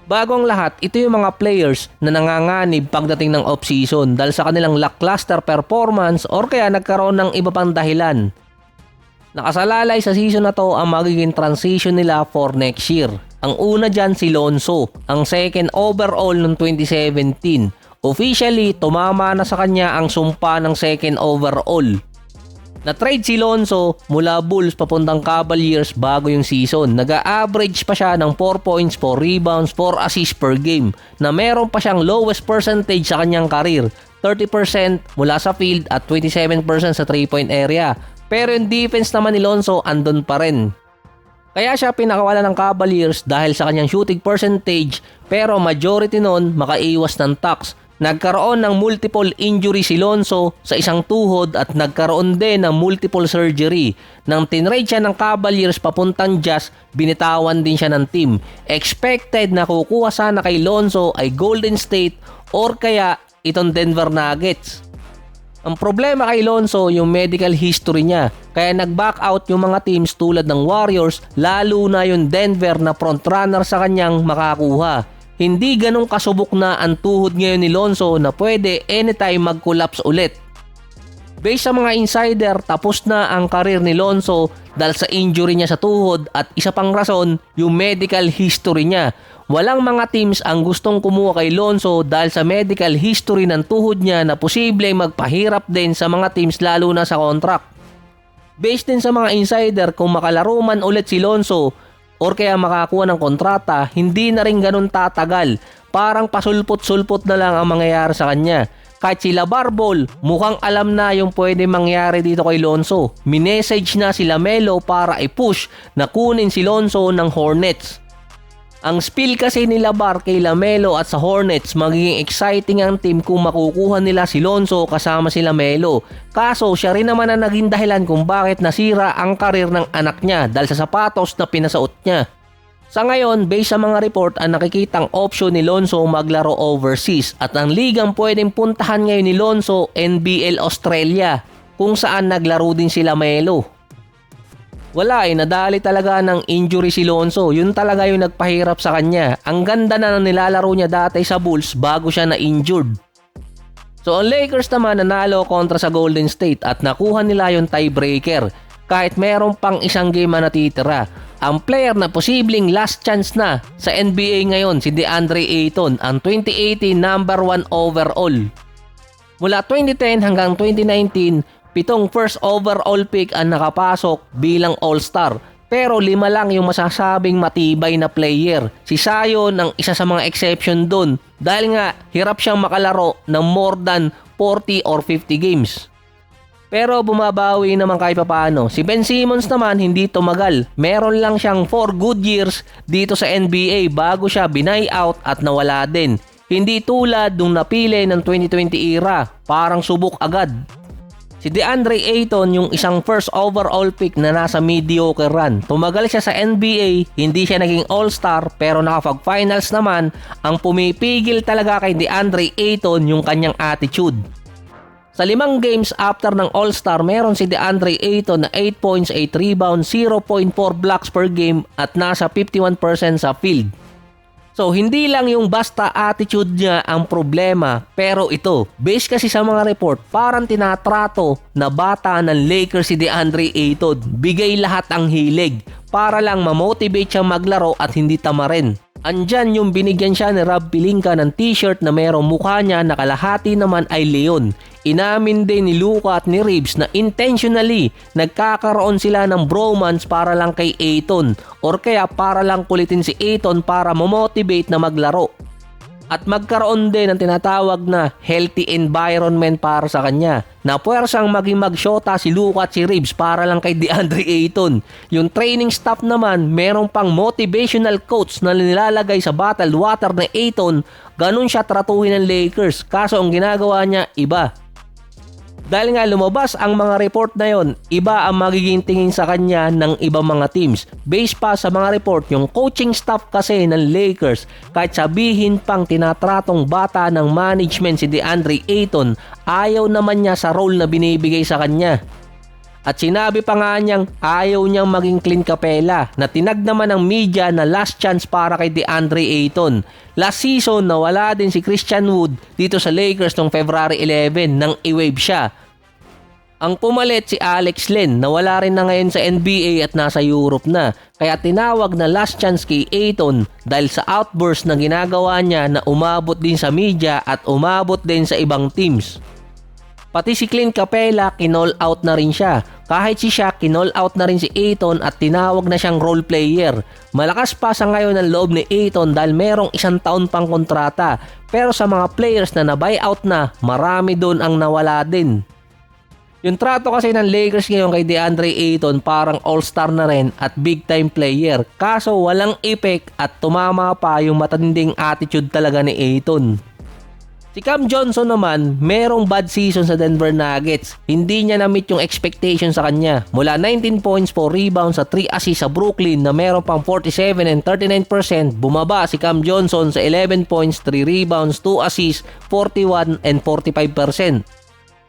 Bago ang lahat, ito yung mga players na nanganganib pagdating ng off-season dahil sa kanilang lackluster performance or kaya nagkaroon ng iba pang dahilan. Nakasalalay sa season na to ang magiging transition nila for next year. Ang una dyan si Lonzo, ang second overall noong 2017. Officially, tumama na sa kanya ang sumpa ng second overall. Na-trade si Lonzo mula Bulls papuntang Cavaliers bago yung season. Nag-a-average pa siya ng 4 points, 4 rebounds, 4 assists per game na meron pa siyang lowest percentage sa kanyang career. 30% mula sa field at 27% sa 3-point area. Pero yung defense naman ni Lonzo andun pa rin. Kaya siya pinakawala ng Cavaliers dahil sa kanyang shooting percentage pero majority nun makaiwas ng tax. Nagkaroon ng multiple injury si Lonzo sa isang tuhod at nagkaroon din ng multiple surgery. Nang tinrade siya ng Cavaliers papuntang Jazz, binitawan din siya ng team. Expected na kukuha sana kay Lonzo ay Golden State or kaya itong Denver Nuggets. Ang problema kay Lonzo yung medical history niya. Kaya nag-back out yung mga teams tulad ng Warriors, lalo na yung Denver na frontrunner sa kanyang makakuha. Hindi ganong kasubok na ang tuhod ngayon ni Lonzo na pwede anytime mag-collapse ulit. Based sa mga insider, tapos na ang karir ni Lonzo dahil sa injury niya sa tuhod at isa pang rason, yung medical history niya. Walang mga teams ang gustong kumuha kay Lonzo dahil sa medical history ng tuhod niya na posibleng magpahirap din sa mga teams lalo na sa contract. Based din sa mga insider, kung makalaro man ulit si Lonzo or kaya makakuha ng kontrata, hindi na rin ganun tatagal. Parang pasulpot-sulpot na lang ang mangyayari sa kanya. Kahit si LeVar Ball, mukhang alam na yung pwede mangyari dito kay Lonzo. Minessage na si LaMelo para i-push na kunin si Lonzo ng Hornets. Ang spill kasi ni LeVar kay LaMelo at sa Hornets, magiging exciting ang team kung makukuha nila si Lonzo kasama si LaMelo. Kaso siya rin naman ang naging dahilan kung bakit nasira ang karir ng anak niya dahil sa sapatos na pinasuot niya. Sa ngayon, based sa mga report, ang nakikitang option ni Lonzo maglaro overseas at ang ligang pwedeng puntahan ngayon ni Lonzo, NBL Australia, kung saan naglaro din si LaMelo. Wala nadali talaga ng injury si Lonzo. Yun talaga yung nagpahirap sa kanya. Ang ganda na ng nilalaro niya dati sa Bulls bago siya na-injured. So ang Lakers naman nanalo kontra sa Golden State at nakuha nila yung tiebreaker. Kahit meron pang isang game na natitira. Ang player na posibleng last chance na sa NBA ngayon si DeAndre Ayton, ang 2018 number 1 overall. Mula 2010 hanggang 2019, 7 first overall pick ang nakapasok bilang All-Star. Pero 5 lang yung masasabing matibay na player. Si Zion ang isa sa mga exception dun dahil nga hirap siyang makalaro ng more than 40 or 50 games. Pero bumabawi naman kahit papaano. Si Ben Simmons naman hindi tumagal. Meron lang siyang 4 good years dito sa NBA bago siya binay-out at nawala din. Hindi tulad nung napili ng 2020 era, parang subok agad. Si DeAndre Ayton yung isang first overall pick na nasa mediocre run. Tumagal siya sa NBA, hindi siya naging all-star pero nakapag-finals naman. Ang pumipigil talaga kay DeAndre Ayton yung kanyang attitude. Sa 5 games after ng all-star, meron si DeAndre Ayton na 8 points, 8 rebounds, 0.4 blocks per game at nasa 51% sa field. So, hindi lang yung basta attitude niya ang problema, pero ito, based kasi sa mga report, parang tinatrato na bata ng Lakers si DeAndre Ayton. Bigay lahat ang hilig para lang ma-motivate siya maglaro at hindi tamarin. Andyan yung binigyan siya ni Rob Pelinka ng t-shirt na merong mukha niya na kalahati naman ay leon. Inamin din ni Luka at ni Reeves na intentionally nagkakaroon sila ng bromance para lang kay Ayton or kaya para lang kulitin si Ayton para ma-motivate na maglaro. At magkaroon din ng tinatawag na healthy environment para sa kanya. Na puwersang maging magsyota si Luka at si Reeves para lang kay DeAndre Ayton. Yung training staff naman, merong pang motivational coach na nilalagay sa bottled water na Ayton. Ganun siya tratuhin ng Lakers. Kaso ang ginagawa niya, iba. Dahil nga lumabas ang mga report na yon, iba ang magiging tingin sa kanya ng ibang mga teams. Based pa sa mga report, yung coaching staff kasi ng Lakers, kahit sabihin pang tinatratong bata ng management si DeAndre Ayton, ayaw naman niya sa role na binibigay sa kanya. At sinabi pa nga niyang ayaw niyang maging Clint Capela na tinag naman ng media na last chance para kay DeAndre Ayton. Last season nawala din si Christian Wood dito sa Lakers noong February 11 nang i-waive siya. Ang pumalit si Alex Len na wala rin na ngayon sa NBA at nasa Europe na. Kaya tinawag na last chance kay Ayton dahil sa outburst na ginagawa niya na umabot din sa media at umabot din sa ibang teams. Pati si Clint Capela kinall out na rin siya. Kahit si Shaq kinall out na rin si Ayton at tinawag na siyang role player. Malakas pa sa ngayon ang loob ni Ayton dahil merong 1 taon pang kontrata. Pero sa mga players na na-buyout na, marami doon ang nawala din. Yung trato kasi ng Lakers ngayon kay DeAndre Ayton parang all-star na rin at big-time player. Kaso walang effect at tumama pa yung matinding attitude talaga ni Ayton. Si Cam Johnson naman, merong bad season sa Denver Nuggets. Hindi niya na-meet yung expectation sa kanya. Mula 19 points, 4 rebounds at 3 assists sa Brooklyn na meron pang 47 and 39%, bumaba si Cam Johnson sa 11 points, 3 rebounds, 2 assists, 41 and 45%.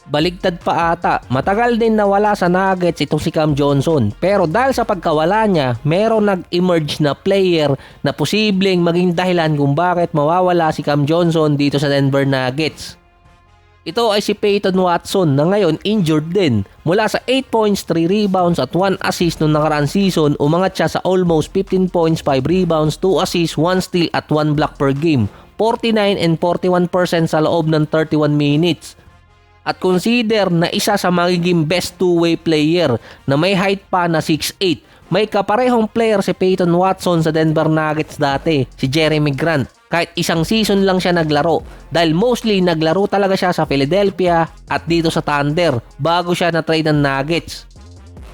Baligtad pa ata, matagal din nawala sa Nuggets itong si Cam Johnson. Pero dahil sa pagkawala niya, merong nag-emerge na player na posibleng maging dahilan kung bakit mawawala si Cam Johnson dito sa Denver Nuggets. Ito ay si Peyton Watson na ngayon injured din. Mula sa 8 points, 3 rebounds at 1 assist noong nakaraang season, umangat siya sa almost 15 points, 5 rebounds, 2 assists, 1 steal at 1 block per game. 49 and 41% sa loob ng 31 minutes. At consider na isa sa magiging best two-way player na may height pa na 6'8". May kaparehong player si Peyton Watson sa Denver Nuggets dati, si Jeremy Grant. Kahit isang season lang siya naglaro dahil mostly naglaro talaga siya sa Philadelphia at dito sa Thunder bago siya na-trade ng Nuggets.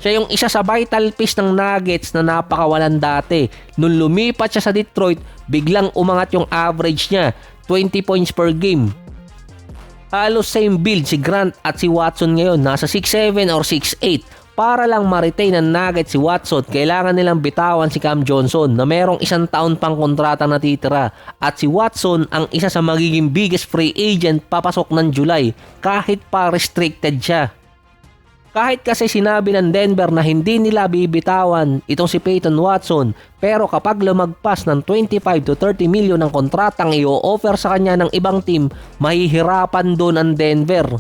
Siya yung isa sa vital piece ng Nuggets na napakawalan dati. Nung lumipat siya sa Detroit, biglang umangat yung average niya, 20 points per game. Halos same build si Grant at si Watson ngayon, nasa 6'7 or 6'8. Para lang ma-retain ng Nuggets si Watson, kailangan nilang bitawan si Cam Johnson na merong 1 taon pang kontrata natitira. At si Watson ang isa sa magiging biggest free agent papasok ng July kahit pa restricted siya. Kahit kasi sinabi ng Denver na hindi nila bibitawan itong si Peyton Watson, pero kapag lumagpas ng 25 to 30 million ang kontratang i-o-offer sa kanya ng ibang team, mahihirapan doon ang Denver.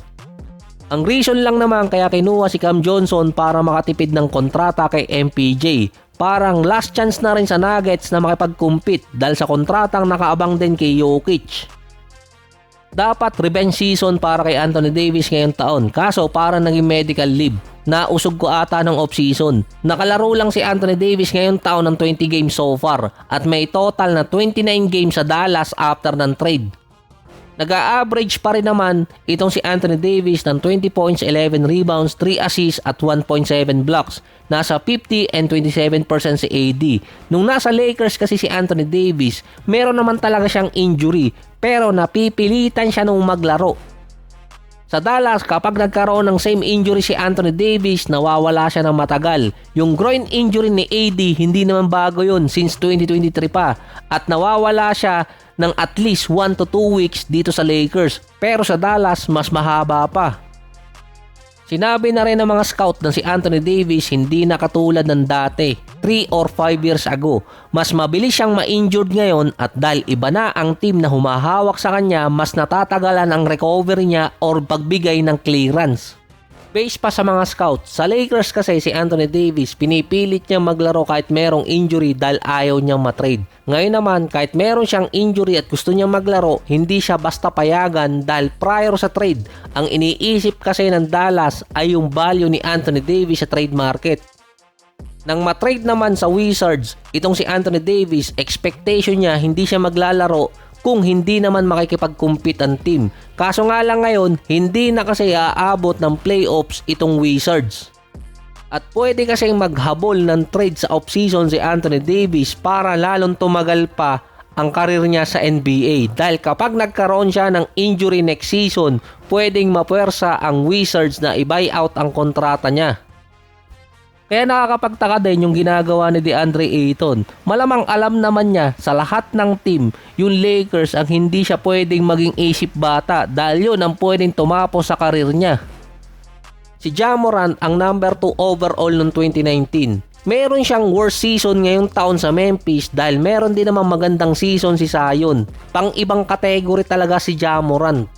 Ang reason lang naman kaya kinuha si Cam Johnson para makatipid ng kontrata kay MPJ. Parang last chance na rin sa Nuggets na makipag-compete dahil sa kontratang nakaabang din kay Jokic. Dapat revenge season para kay Anthony Davis ngayong taon, kaso parang naging medical leave. Nausog ko ata ng off-season. Nakalaro lang si Anthony Davis ngayong taon ng 20 games so far at may total na 29 games sa Dallas after ng trade. Nag-a-average pa rin naman itong si Anthony Davis ng 20 points, 11 rebounds, 3 assists at 1.7 blocks. Nasa 50 and 27% si AD. Nung nasa Lakers kasi si Anthony Davis, meron naman talaga siyang injury pero napipilitan siya nung maglaro. Sa Dallas, kapag nagkaroon ng same injury si Anthony Davis, nawawala siya ng matagal. Yung groin injury ni AD, hindi naman bago yun since 2023 pa. At nawawala siya ng at least 1 to 2 weeks dito sa Lakers. Pero sa Dallas, mas mahaba pa. Sinabi na rin ng mga scout na si Anthony Davis hindi na katulad ng dati, 3 or 5 years ago. Mas mabilis siyang ma-injured ngayon at dahil iba na ang team na humahawak sa kanya, mas natatagalan ang recovery niya or pagbigay ng clearance. Based pa sa mga scouts, sa Lakers kasi si Anthony Davis pinipilit niyang maglaro kahit merong injury dahil ayaw niyang matrade. Ngayon naman, kahit meron siyang injury at gusto niyang maglaro, hindi siya basta payagan dahil prior sa trade, ang iniisip kasi ng Dallas ay yung value ni Anthony Davis sa trade market. Nang matrade naman sa Wizards, itong si Anthony Davis, expectation niya hindi siya maglalaro kung hindi naman makikipag-compete ang team. Kaso nga lang ngayon, hindi na kasi aabot ng playoffs itong Wizards. At pwede kasing maghabol ng trade sa offseason si Anthony Davis para lalong tumagal pa ang karir niya sa NBA. Dahil kapag nagkaroon siya ng injury next season, pwedeng mapuwersa ang Wizards na i-buyout ang kontrata niya. Kaya nakakapagtaka din yung ginagawa ni DeAndre Ayton. Malamang alam naman niya sa lahat ng team, yung Lakers ang hindi siya pwedeng maging isip bata dahil yun ang pwedeng tumapos sa karir niya. Si Ja Morant ang number 2 overall noong 2019. Meron siyang worst season ngayong taon sa Memphis dahil meron din namang magandang season si Zion. Pang ibang kategory talaga si Ja Morant.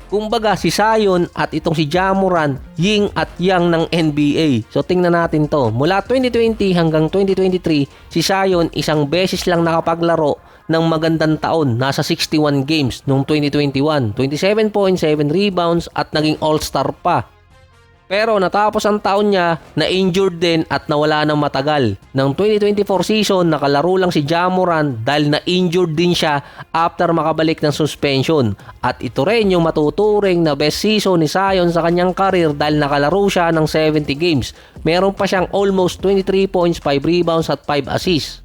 Kumbaga si Zion at itong si Ja Morant, yin at yang ng NBA. So tingnan natin to. Mula 2020 hanggang 2023, si Zion isang beses lang nakapaglaro ng magandang taon. Nasa 61 games noong 2021. 27.7 rebounds at naging all-star pa. Pero natapos ang taon niya, na-injured din at nawala ng matagal. Ng 2024 season, nakalaro lang si Ja Morant dahil na-injured din siya after makabalik ng suspension. At ito rin yung matuturing na best season ni Zion sa kanyang career dahil nakalaro siya ng 70 games. Meron pa siyang almost 23 points, 5 rebounds at 5 assists.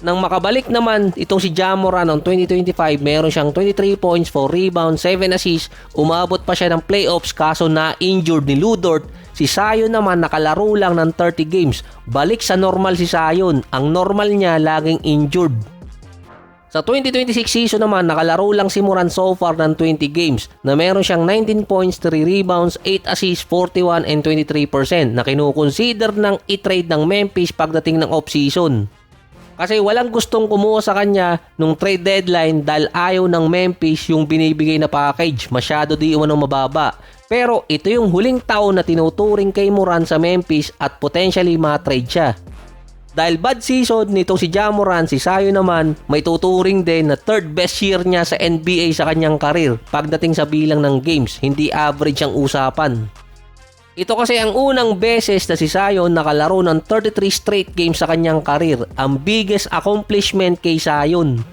Nang makabalik naman itong si Ja Morant noong 2025, meron siyang 23 points, 4 rebounds, 7 assists. Umabot pa siya ng playoffs kaso na-injured ni Lu Dort. Si Zion naman nakalaro lang ng 30 games. Balik sa normal si Zion. Ang normal niya laging injured. Sa 2026 season naman, nakalaro lang si Morant so far ng 20 games na meron siyang 19 points, 3 rebounds, 8 assists, 41 and 23% na kinukonsider ng i-trade ng Memphis pagdating ng off-season. Kasi walang gustong kumuha sa kanya nung trade deadline dahil ayaw ng Memphis yung binibigay na package. Masyado di umano mababa. Pero ito yung huling taon na tinuturing kay Morant sa Memphis at potentially ma-trade siya. Dahil bad season nitong si Ja Morant, si Zion naman may tuturing din na third best year niya sa NBA sa kanyang career pagdating sa bilang ng games. Hindi average ang usapan. Ito kasi ang unang beses na si Zion nakalaro ng 33 straight games sa kanyang career. Ang biggest accomplishment kay Zion.